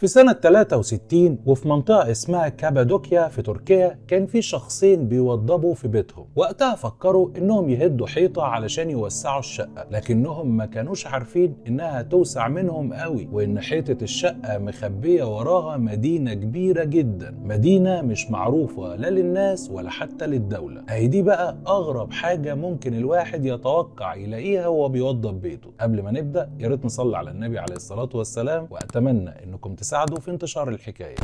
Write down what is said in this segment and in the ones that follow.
في سنة 63 وفي منطقة اسمها كابادوكيا في تركيا كان في شخصين بيوضبوا في بيتهم. وقتها فكروا انهم يهدوا حيطة علشان يوسعوا الشقة، لكنهم ما كانوش عارفين انها توسع منهم قوي، وان حيطة الشقة مخبية وراها مدينة كبيرة جدا، مدينة مش معروفة لا للناس ولا حتى للدولة. اهي دي بقى اغرب حاجة ممكن الواحد يتوقع يلاقيها وهو بيوضب بيته. قبل ما نبدأ يا ريت نصلي على النبي عليه الصلاة والسلام، واتمنى انكم تساعدوا في انتشار الحكاية.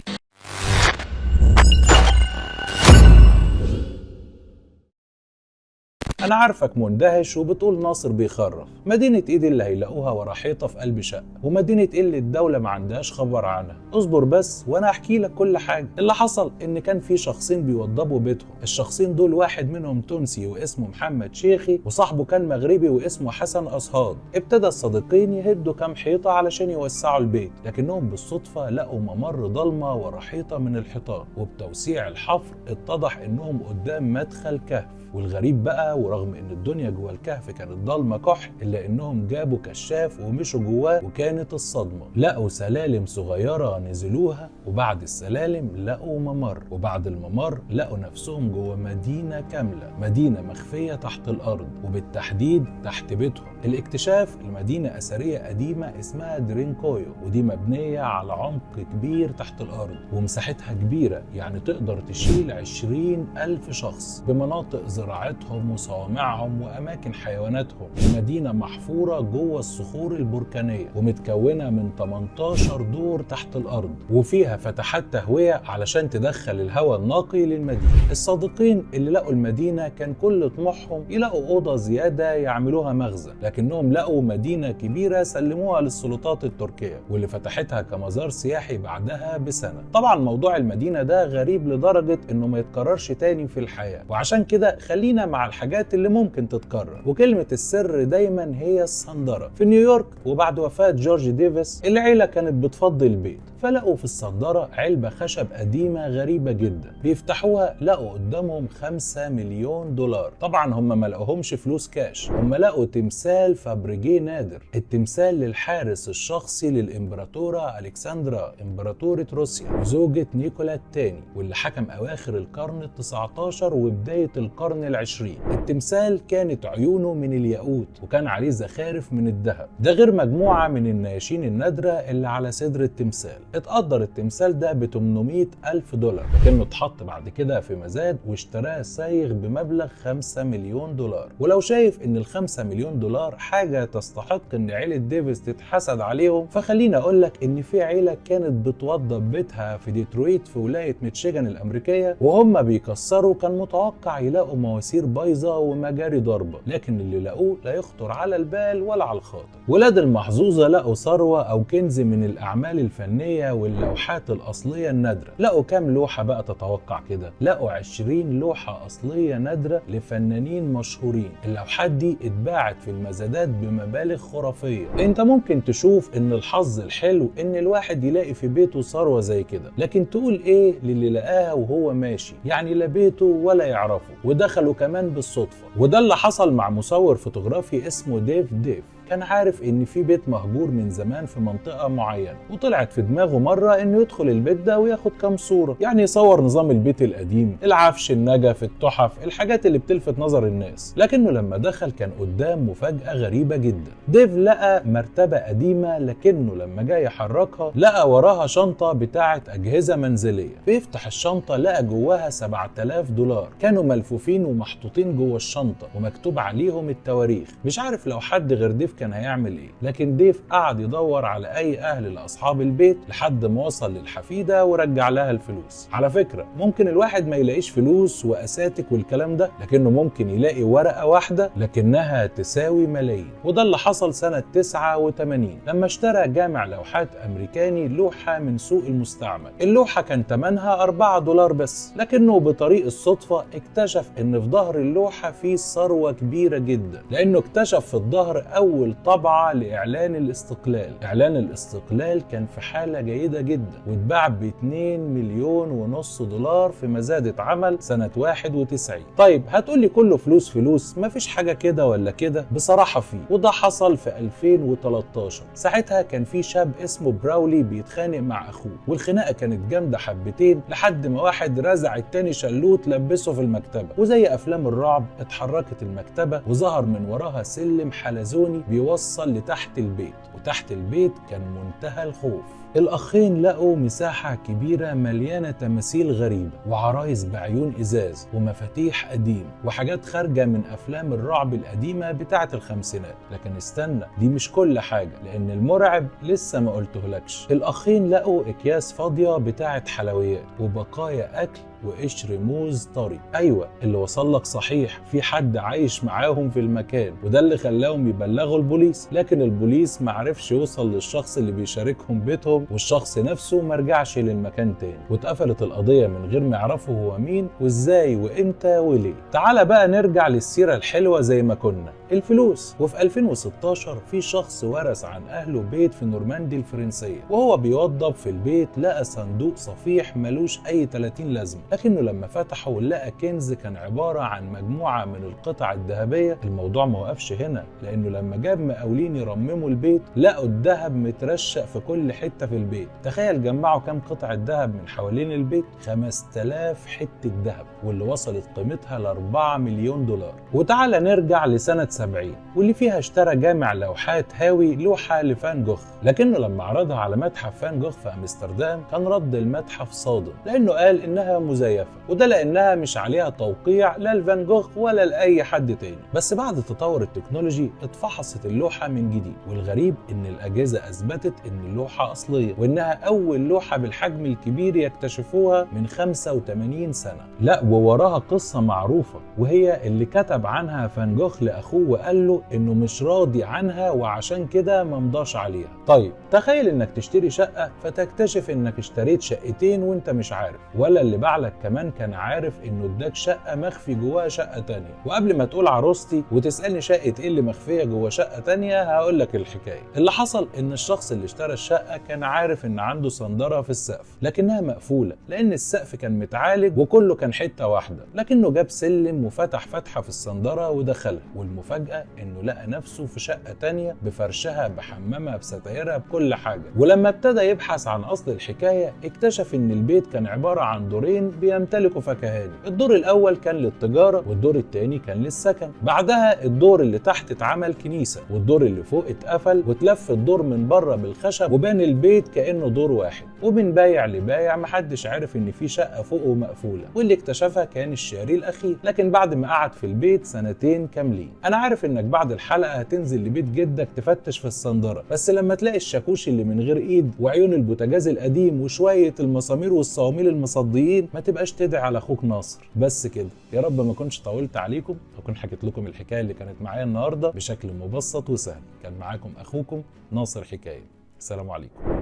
أنا عارفك مندهش وبتقول ناصر بيخرف. مدينة إيه دي اللي هيلاقوها ورا حيطة في قلب شقة؟ ومدينة إيه اللي الدولة ما عندهاش خبر عنها؟ اصبر بس وأنا أحكي لك كل حاجة. اللي حصل إن كان في شخصين بيوضبوا بيتهم. الشخصين دول واحد منهم تونسي واسمه محمد شيخي، وصاحبه كان مغربي واسمه حسن أصهاد. ابتدى الصديقين يهدوا كام حيطة علشان يوسعوا البيت، لكنهم بالصدفة لقوا ممر ضلمة ورا حيطة من الحيطان، وبتوسيع الحفر اتضح إنهم قدام مدخل كهف. والغريب بقى، ورغم ان الدنيا جوه الكهف كانت ضلمه كحل، الا انهم جابوا كشاف ومشوا جواه، وكانت الصدمه لقوا سلالم صغيره نزلوها، وبعد السلالم لقوا ممر، وبعد الممر لقوا نفسهم جوه مدينه كامله، مدينه مخفيه تحت الارض، وبالتحديد تحت بيتهم. الاكتشاف المدينه اثريه قديمه اسمها درينكويو، ودي مبنيه على عمق كبير تحت الارض، ومساحتها كبيره، يعني تقدر تشيل 20,000 شخص بمناطق زراعتهم وصوامعهم وأماكن حيواناتهم. المدينة محفورة جوه الصخور البركانية، ومتكونة من 18 دور تحت الأرض، وفيها فتحات تهوية علشان تدخل الهواء النقي للمدينة. الصادقين اللي لقوا المدينة كان كل طموحهم يلاقوا أوضة زيادة يعملوها مخزن، لكنهم لقوا مدينة كبيرة سلموها للسلطات التركية، واللي فتحتها كمزار سياحي بعدها بسنة. طبعا موضوع المدينة ده غريب لدرجة إنه ما يتكررش تاني في الحياة، وعشان كده خلينا مع الحاجات اللي ممكن تتكرر. وكلمة السر دايما هي الصندرة. في نيويورك وبعد وفاة جورج ديفيس العيلة كانت بتفضي البيت، فلقوا في الصندرة علبة خشب قديمة غريبة جدا. بيفتحوها لقوا قدامهم 5 مليون دولار. طبعا هم ما لقوهمش فلوس كاش، هم لقوا تمثال فابريجيه نادر، التمثال للحارس الشخصي للإمبراطورة ألكسندرا إمبراطورة روسيا وزوجة نيكولا الثاني، واللي حكم أواخر القرن ال19 وبداية القرن ال20. التمثال كانت عيونه من الياقوت، وكان عليه زخارف من الذهب، ده غير مجموعة من النياشين النادرة اللي على صدر التمثال. اتقدر التمثال ده ب 800,000 دولار، لكنه اتحط بعد كده في مزاد واشتراه سايغ بمبلغ 5 مليون دولار. ولو شايف ان ال5 مليون دولار حاجة تستحق ان عيلة ديفيس تتحسد عليهم، فخليني اقولك ان في عيلة كانت بتوضب بيتها في ديترويت في ولاية ميتشيغان الامريكية، وهم بيكسروا كان متوقع يلاقوا مواسير بايظة ومجاري ضربة، لكن اللي لقوه لا يخطر على البال ولا على الخاطر. ولاد المحظوظة لقوا ثروة او كنز من الاعمال الفنية واللوحات الأصلية النادرة. لقوا كام لوحة بقى تتوقع كده؟ لقوا 20 لوحة أصلية نادرة لفنانين مشهورين. اللوحات دي اتباعت في المزادات بمبالغ خرافية. انت ممكن تشوف ان الحظ الحلو ان الواحد يلاقي في بيته ثروة زي كده، لكن تقول ايه للي لقاها وهو ماشي؟ يعني لا بيته ولا يعرفه، ودخلوا كمان بالصدفة. وده اللي حصل مع مصور فوتوغرافي اسمه ديف. كان عارف ان في بيت مهجور من زمان في منطقة معينة، وطلعت في دماغه مرة انه يدخل البيت ده وياخد كام صورة، يعني يصور نظام البيت القديم، العفش، النجف، التحف، الحاجات اللي بتلفت نظر الناس. لكنه لما دخل كان قدام مفاجأة غريبة جدا. ديف لقى مرتبة قديمة، لكنه لما جاي يحركها لقى وراها شنطة بتاعة أجهزة منزلية. بيفتح الشنطة لقى جواها 7,000 دولار كانوا ملفوفين ومحطوطين جوه الشنطة، ومكتوب عليهم التواريخ. مش عارف لو حد غير ديف كان هيعمل ايه، لكن ديف قعد يدور على اي اهل لاصحاب البيت لحد ما وصل للحفيده ورجع لها الفلوس. على فكره ممكن الواحد ما يلاقيش فلوس واساتك والكلام ده، لكنه ممكن يلاقي ورقه واحده لكنها تساوي ملايين. وده اللي حصل سنه 89 لما اشترى جامع لوحات امريكاني لوحه من سوق المستعمل. اللوحه كان ثمنها 4 دولار بس، لكنه بطريق الصدفه اكتشف ان في ظهر اللوحه في ثروه كبيره جدا، لانه اكتشف في الظهر اول أول طبعة لإعلان الاستقلال. إعلان الاستقلال كان في حالة جيدة جدا، واتباع ب2.5 مليون دولار في مزادة عمل سنة 91. طيب هتقولي كله فلوس، مفيش حاجة كده ولا كده؟ بصراحة فيه، وده حصل في 2013. ساعتها كان في شاب اسمه براولي بيتخانق مع أخوه، والخناقة كانت جامدة حبتين لحد ما واحد رزع التاني شلوت لبسه في المكتبة، وزي أفلام الرعب اتحركت المكتبة وظهر من وراها سلم حلزوني بيوصل لتحت البيت، وتحت البيت كان منتهى الخوف. الأخين لقوا مساحة كبيرة مليانة تماثيل غريبة وعرايس بعيون إزاز ومفاتيح قديم وحاجات خارجة من أفلام الرعب القديمة بتاعة الخمسينات. لكن استنى، دي مش كل حاجة، لأن المرعب لسه ما قلتهولكش. الأخين لقوا أكياس فاضية بتاعة حلويات وبقايا أكل وقشر موز طري. ايوه اللي وصل لك صحيح، في حد عايش معاهم في المكان، وده اللي خلاهم يبلغوا البوليس. لكن البوليس معرفش يوصل للشخص اللي بيشاركهم بيتهم، والشخص نفسه مرجعش للمكان تاني، واتقفلت القضية من غير ما يعرفوا هو مين وازاي وامتى وليه. تعال بقى نرجع للسيرة الحلوة زي ما كنا، الفلوس. وفي 2016 في شخص ورث عن اهله بيت في نورماندي الفرنسية، وهو بيوضب في البيت لقى صندوق صفيح ملوش اي 30 لازمة، لكنه لما فتحه لقى كنز كان عبارة عن مجموعة من القطع الذهبية. الموضوع ما وقفش هنا، لانه لما جاب مقاولين يرمموا البيت لقوا الذهب مترشق في كل حتة في البيت. تخيل جمعوا كام قطعة ذهب من حوالين البيت؟ 5000 حتة ذهب، واللي وصلت قيمتها ل4 مليون دولار. وتعال نرجع لسنة 70 واللي فيها اشترى جامع لوحات هاوي لوحة لفان جوخ، لكنه لما عرضها على متحف فان جوخ في امستردام كان رد المتحف صادم، لانه قال انها مزيفة، وده لانها مش عليها توقيع لا لفان جوخ ولا لاي حد تاني. بس بعد تطور التكنولوجي اتفحصت اللوحة من جديد، والغريب ان الاجهزة اثبتت ان اللوحة اصلية، وانها اول لوحة بالحجم الكبير يكتشفوها من 85 سنة. لا، ووراها قصة معروفة، وهي اللي كتب عنها فان جوخ لاخوه وقال له انه مش راضي عنها وعشان كده ما مضاش عليها. طيب تخيل انك تشتري شقة فتكتشف انك اشتريت شقتين وانت مش عارف، ولا اللي باعلك كمان كان عارف انه اداك شقة مخفي جواها شقة تانية. وقبل ما تقول عروستي وتسألني شقة ايه اللي مخفية جوا شقة تانية، هقول لك الحكاية. اللي حصل ان الشخص اللي اشترى الشقة كان عارف ان عنده صندرة في السقف، لكنها مقفولة لان السقف كان متعالج وكله كان حتة واحدة، لكنه جاب سلم وفتح فتحة في الصندرة ودخلها، والمفاجأة انه لقى نفسه في شقة تانية بفرشها بحمامها بستايرها بكل حاجة. ولما ابتدى يبحث عن اصل الحكاية اكتشف ان البيت كان عبارة عن دورين بيمتلكوا فكهاني. الدور الاول كان للتجارة، والدور التاني كان للسكن. بعدها الدور اللي تحت اتعمل كنيسة، والدور اللي فوق اتقفل واتلف الدور من بره بالخشب، وبان البيت كأنه دور واحد. ومن بايع لبايع محدش عارف ان في شقة فوقه مقفولة، واللي اكتشفها كان الشاري الاخير، لكن بعد ما قعد في البيت سنتين كاملين. انا عارف انك بعد الحلقة هتنزل لبيت جدك تفتش في الصندرة، بس لما تلاقي الشاكوش اللي من غير ايد وعيون البوتاجاز القديم وشوية المسامير والصواميل المصديين ما تبقاش تدعي على اخوك ناصر. بس كده، يا رب ما كنتش طولت عليكم، اكون حكيت لكم الحكاية اللي كانت معايا النهاردة بشكل مبسط وسهل. كان معاكم اخوكم ناصر حكاية. السلام عليكم.